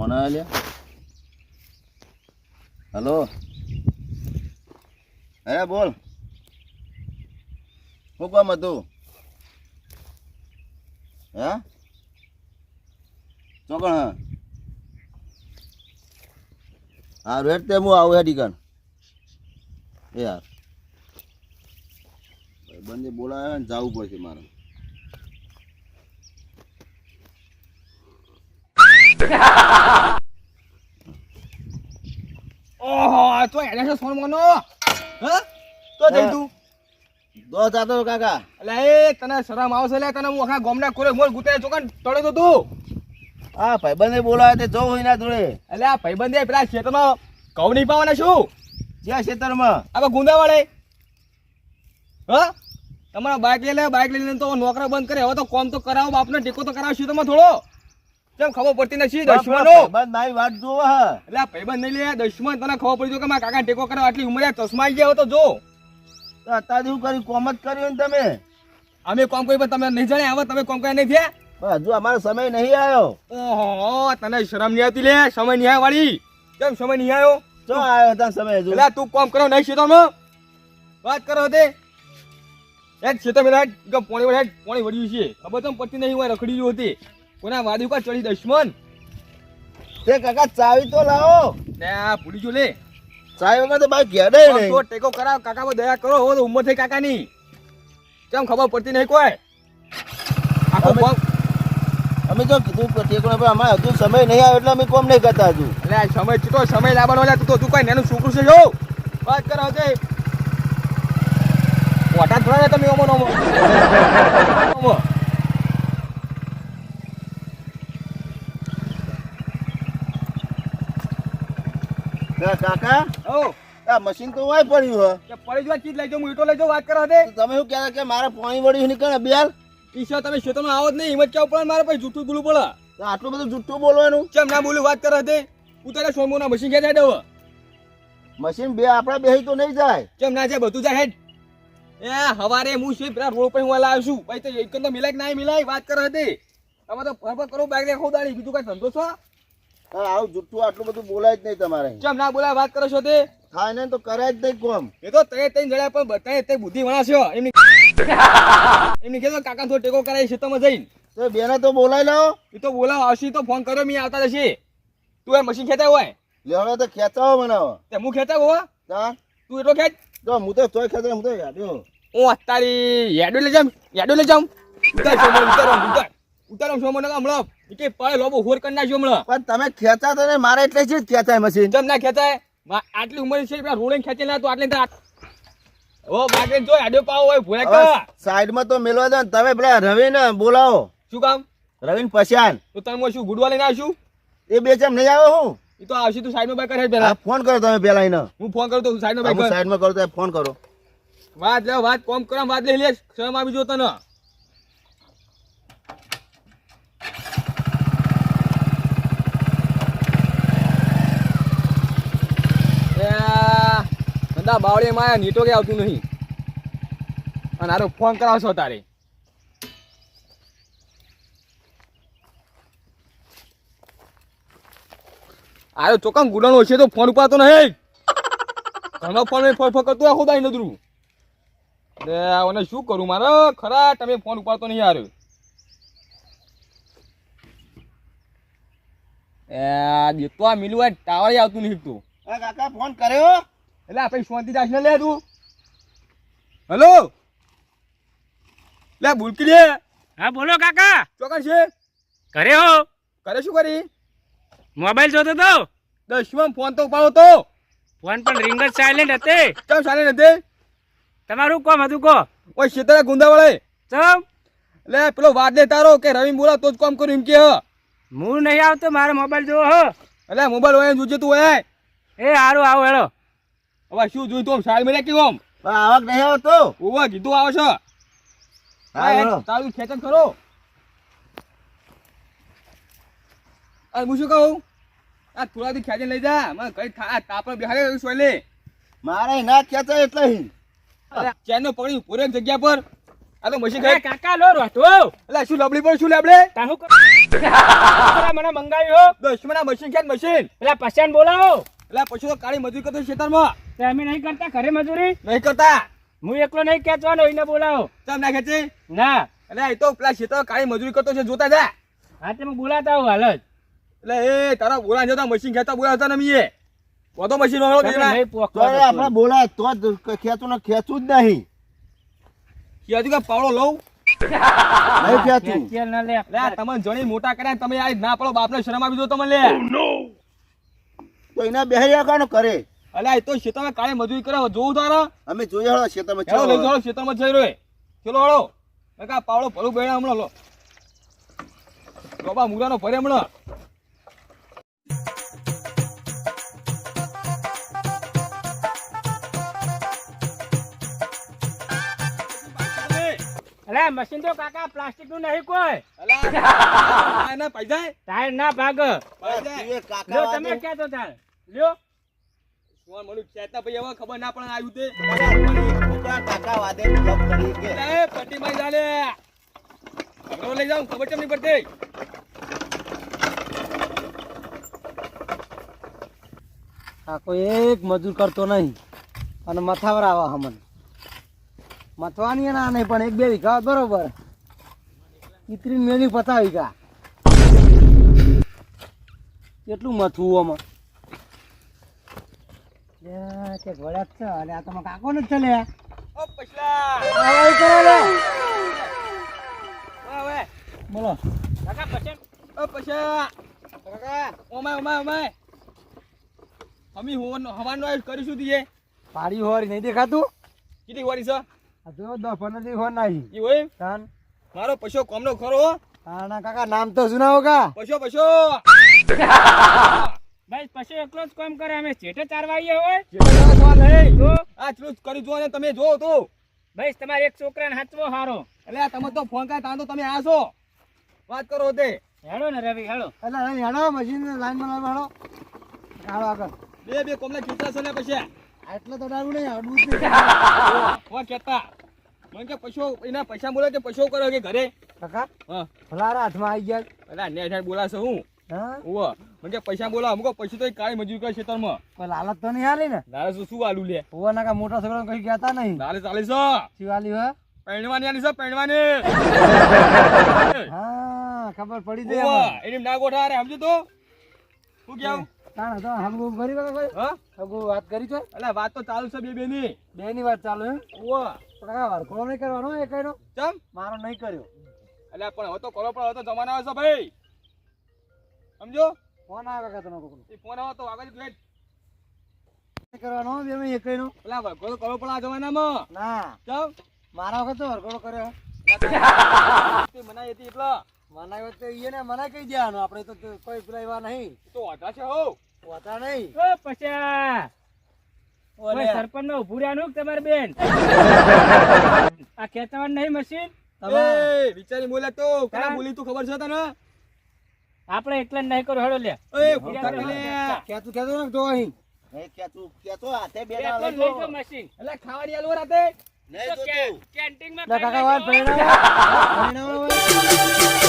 Phone આવ્યો. Hello, અરે બોલ, શું કામ હતું? હે ચોકણ? હા રેટ તે હું આવું હે ઠીકણ. એ યાર બંને બોલાવે ને જવું પડશે મારે. ઓહો તો એને છે ફોન મોનો હ તો જઈ તું દો જાતો કાકા. એટલે એ તને શરમ આવશે લે તને હું આખા ગામના કોરે મોર ગુતે ચોકન તળે તો તું હા ભાઈબંધે બોલાવે તે જવું હોય ના જોડે. એટલે આ ભાઈબંધે પેલા ખેતરમાં ઘઉં નહીં પાવાના શું જ્યાં ખેતરમાં આપણે ગુંદા વાળે હ તમારા બાઇક લઈને તો નોકરા બંધ કરે હવે તો કોમ તો કરાવો બાપને ટેકો તો કરાવશું તમે થોડો કેમ ખબર પડતી નથી દુશ્મનો ભાઈબંધ મારી વાત જોવો હે. એટલે આ ભાઈબંધ નહીં લે દુશ્મન તને ખબર પડી જો કે મારા કાકા ટેકો કરાવ આટલી ઉંમરે ચશ્મા આવી ગયા હો તો જો તો અત્યારે શું કર્યું? કોમ જ કર્યું ને તમે. અમે કોમ કરી પણ તમે નહીં જાણે હવે તમે કોમ કર્યા નહીં થયા પણ હજુ અમારો સમય નહીં આવ્યો. ઓહો તને શરમ નહીં આવતી લે સમય નહીં આવ્યો વાળી કેમ સમય નહીં આવ્યો જો આવ્યો હતા સમય હજુ. એટલે તું કોમ કરો નહીં શેતરમાં વાત કરો તે એક શેતર મેલા પોણી વળ્યું છે ખબર તો પડતી નહીં હોય રખડી ગયું હતી કોના વાદી ઉપર ચડી દુશ્મન તે કાકા ચાવી તો લાવો. ને આ ભૂલી જો લે ચાવી વગર તો બાઈક ઘેડે નહીં. તો ટેકો કરાવ કાકા પર દયા કરો હો તો ઉંમર થઈ કાકાની કેમ ખબર પડતી નહીં કોઈ આખો કોમ અમે તો કીધું ટેકો અમારે હજુ સમય નહીં આવ્યો એટલે અમે કોમ નહીં કરતા હજુ. એટલે આ સમય ચૂટો સમય લાવવાનો એટલે તું કોઈ નાનું છોકરું છે જો વાત કરો કે મોટા થોડા તમે ઓમો નોમો કાકા ઓ આ મશીન તો વાય પડ્યું હે. કે પડી જો ચીજ લઈ જાઓ હું ઈટો લઈ જાઉં વાત કરો દે તમે શું કહેતા કે મારે પાણી વળ્યું નીકળે બેલ? ઈશા તમે ખેતરમાં આવો જ નહીં હિંમત ચાવ પડે મારે પછી જૂઠું બોલવું પડે તો આટલું બધું જુઠ્ઠું બોલવાનું? કેમ ના બોલું વાત કરો દે ઉતારે સોમોના મશીન ક્યાં જાય દો મશીન બે આપણા બેહી તો નહીં જાય. કેમ ના જાય બધું જાય હેડ એ હવારે હું છે પેલા રોડ પર હું લાવ્યો છું ભાઈ તો એક તો મિલાય કે ના મિલાય વાત કરો દે તમે તો ફરફર કરો બાઈક રે ખોદાડી બીજું કઈ ધંધો છો આવું જુઠ્ઠું આટલું બધું બોલાય જ નહીં તમારે. કેમ ના બોલાય વાત કરો છો તે થાય ને તો કરાય જ નહીં કોમ. એ તો તે જડ્યા પણ બતાય તે બુદ્ધિ વણાશો એમની કહેતો કાકા થોડો ટેકો કરાય છે તમે જઈને તો બેને તો બોલાય લાવો. એ તો બોલાવ આવશે તો ફોન કર્યો મેં આવતા જશે તું એ મશીન ખેંચાય હોય લેવડો તો ખેંચાવો બનાવો. તે હું ખેંચાય હોવા હા તું એટલો ખેંચ તો હું તો તોય ખેંચાય હું તો યાદ્યો. હું તારી યાડો લઈ જામ ઉતારો સોમો ને હમણાં કે પાય લોબો હોર કરી નાખ્યો હમણાં પણ તમે ખેંચાતો ને મારે એટલે જ ખેંચાય મશીન. જમ ના ખેંચાય આટલી ઉંમર છે પેલા રોડે ખેંચી ના તો આટલે ઓ બાગે જો આડો પાવ હોય ભૂલે કા સાઈડમાં તો મેલવા દો ને. તમે પેલા રવિને બોલાવો. શું કામ રવિન પછાન તો તમે શું ગુડવા લઈને આવશું એ બે ચમ નહીં આવે હું. એ તો આવશે તું સાઈડમાં બાઈક કરે પેલા ફોન કરો તમે પેલા એને. હું ફોન કરું તો સાઈડમાં બાઈક કર સાઈડમાં કરો તો ફોન કરો. વાત લે વાત કોમ કરો વાત લઈ લે શરમ આવી જો તને ધંધા બાવળે માં નીટો કે આવતું નહીં અને આરો ફોન કરાવશો તારે આરો ચોકન ગુડાનો છે તો ફોન ઉપાડતો નહીં ઘણો ફોન ફર કરતો આખો દાઈ નદરું અરે ઓને શું કરું મારે ખરા તમે ફોન ઉપાડતો નહીં યાર એ દેતો આ મિલવા ટાવર આવતું નહીં તું કાકા ફોન કર્યો એટલે આપણે શાંતિ રાખ ને લે તું હેલો લે બોલકી લે હા બોલો કાકા ચોકન છે ઘરે હો કરે શું કરી મોબાઈલ જોતો તો દસમાં ફોન તો ઉપાડો તો ફોન પણ રિંગ જ સાયલેન્ટ હતી કેમ ચાલે નથી તમારું કોમ હતું કો ઓય શેતરા ગુંદા વળે ચમ લે પેલો વાત દે તારો કે રવિ બોલા તો જ કામ કર્યું એમ કે હું નહીં આવતો મારો મોબાઈલ જોવો હો એટલે મોબાઈલ હોય જોજે તું હોય એ સારું આવો હેડો હવે શું જોયું તું સાઈડ માં કેવું આમ પણ આવક નહીં આવતો. ઓવા કીધું આવે છે હા, હેડો. તારું ખેંચન કરો અને હું શું કહું આ થોડાથી ખેંચીને લઈ જા મને કઈ તાપણ બિહારે સોય લે મારે ના ખેંચાય એટલે ચેનનો પકડી પૂરે જગ્યા પર આ તો મશીન એ ખાય કાકા લો રોટો એટલે શું લબડી પર શું લેબડે તાહુ મને મંગાવ્યો દુશ્મના મશીન છે મશીન પેલા પછાણ બોલાવો એટલે પછી તો કાળી મજૂરી કરતો ખેતરમાં તે અમે નહીં કરતા ઘરે મજૂરી નહીં કરતા હું એકલો નહીં ખેંચવાનો એને બોલાવો ચમ ના ખેંચે ના એટલે એ તો પેલા ખેતર કાળી મજૂરી કરતો છે જોતા જા હા તે હું બોલાતા આવું હાલ જ એટલે એ તારા બોલા જતા મશીન ખેંચતા બોલાવતા ને મીએ વધો મશીન વાળો તમે દેના નહીં તો પોખવા એ આપણે બોલાય તો જ ખેંચું ને ખેંચું જ નહીં કીધું કે પાવડો લઉં નહીં ખેંચું ખેંચેલ ના લે લે આ તમને જણી મોટા કર્યા ને તમે આ ના પડો બાપને શરમ આવી દો તમને લે તો એને બેહી રાખવાનો કરે અલ્યા એ તો ખેતરમાં કાળી મજૂરી કરે જોવું તારા અમે જોઈએ હળો ખેતરમાં હેલો લઈ ચાલો જાઓ ખેતરમાં જઈ રહ્યો ચલો હળો કા પાવડો ભલું બેડા હમણાં લો બાબા મુરાનો ભરે હમણાં અલે મશીન તો કાકા પ્લાસ્ટિક નું નહીં કોઈ અલ્યા ના પૈસા ટાયર ના ભાગ એ કાકા લ્યો તમે વાગે. ક્યાં તો તાર લ્યો સોન મને ખેતા ભાઈ હવે ખબર ના પડે આવ્યું તે છોકરા કાકા વાદે જોબ કરી કે એ પટ્ટી માં ચાલે ઘરો લઈ જાઉં ખબર કેમ નહીં પડતી આ કોઈ એક મજૂર કરતો નહીં અને મથાવર આવા હમન મથવાની ના નહીં પણ એક બે વીઘા બરોબર ઇતરી મેલી 50 વીઘા કેટલું મથવું આમાં કે ઘોડા છે અને આ તમારા કાકો ને ચલે ઓ પછલા ઓવે બોલો કાકા પછાણ ઓ પછા કાકા ઓમાય અમે હવાનો કરીશું દીએ પાડી હોરી નહીં દેખાતું કેટલી વારી છે આ જો 10-15 દી હોર નહીં ઈ હોય તાન મારો પશો કોમનો ખરો આના કાકા નામ તો સુનાવો કા પશો ભાઈ પછી એકલો જ કામ કરે અમે ચેટે ચારવા આવીએ હોય જેટલા સવાલ હે તો આ ચલું કરી જો ને તમે જો તો ભાઈ તમારે એક છોકરાને હાચવો હારો એટલે આ તમે તો ફોન કરે તાન તો તમે આ છો વાત કરો તે હેડો ને રવિ હેડો એટલે અહીં હેડો મશીન લાઈનમાં લાવો હેડો આગળ બે કોમના ખેતરા છે ને પછી એટલે તો ડાળું નહીં આવડું જ નહીં વા કેતા મને કે પશો એના પૈસા બોલે કે પશો કરો કે ઘરે કાકા હા ફલારા હાથમાં આવી ગયા એટલે નેઠ બોલાશે હું હા ઓવા મને કે પૈસા બોલા અમુક પછી તો એ કાળી મજૂરી કરે ખેતરમાં કોઈ લાલચ તો નહીં હાલી ને નારે શું આલુ લે ઓવા નાકા મોટા છોકરા કઈ કહેતા નહીં નારે ચાલે છે શિવાલી હે પહેણવાની આલી છે પહેણવાની હા ખબર પડી જાય ઓવા એની ના ગોઠા રે સમજો તો શું કેવું તાણ તો હમગુ કરી વગર કોઈ હા હમગુ વાત કરી છો એટલે વાત તો ચાલુ છે બે ની બે ની વાત ચાલુ હે ઓવા પણ કાકા વરખોળો નહીં કરવાનો એ કઈનો ચમ મારો નહીં કર્યો એટલે પણ હવે તો કરો પણ હવે તો જમાના આવે છે ભાઈ સમજો ફોન આવે કાકા તમે કોકનો એ ફોન આવે તો આગળ જ નહીં કરવાનો બે મેં એ કઈનો પેલા વરઘોડો કરો પણ આ જમાનામાં ના ચમ મારા વખત તો વરખોળો કર્યો તે મનાઈ હતી એટલે મનાય વખતે ઈ ને મનાય કહી દેવાનું આપણે તો કોઈ પેલા એવા નહીં એ તો વાંધા છે હો હોતા નહીં ઓ પછા ઓય સરપંચ નો ઉભું રહ્યાનું કે તમારે બેન આ ખેંચવાનું નહીં મશીન તમે એ વિચારી બોલે તો કોના બોલી તું ખબર છે તને આપણે એટલે જ નહીં કરો હેડો લે ઓય ભૂખા પેલે કેતું કેતું ને તો અહીં નહીં ખેંચું હાથે બે બેઠા તો લઈ લઈ જો. જાઓ મશીન એટલે ખાવાની આલુ રાતે નહીં તો જોતું. કેન્ટીનમાં કાકા વાત પરિણામ પરિણામ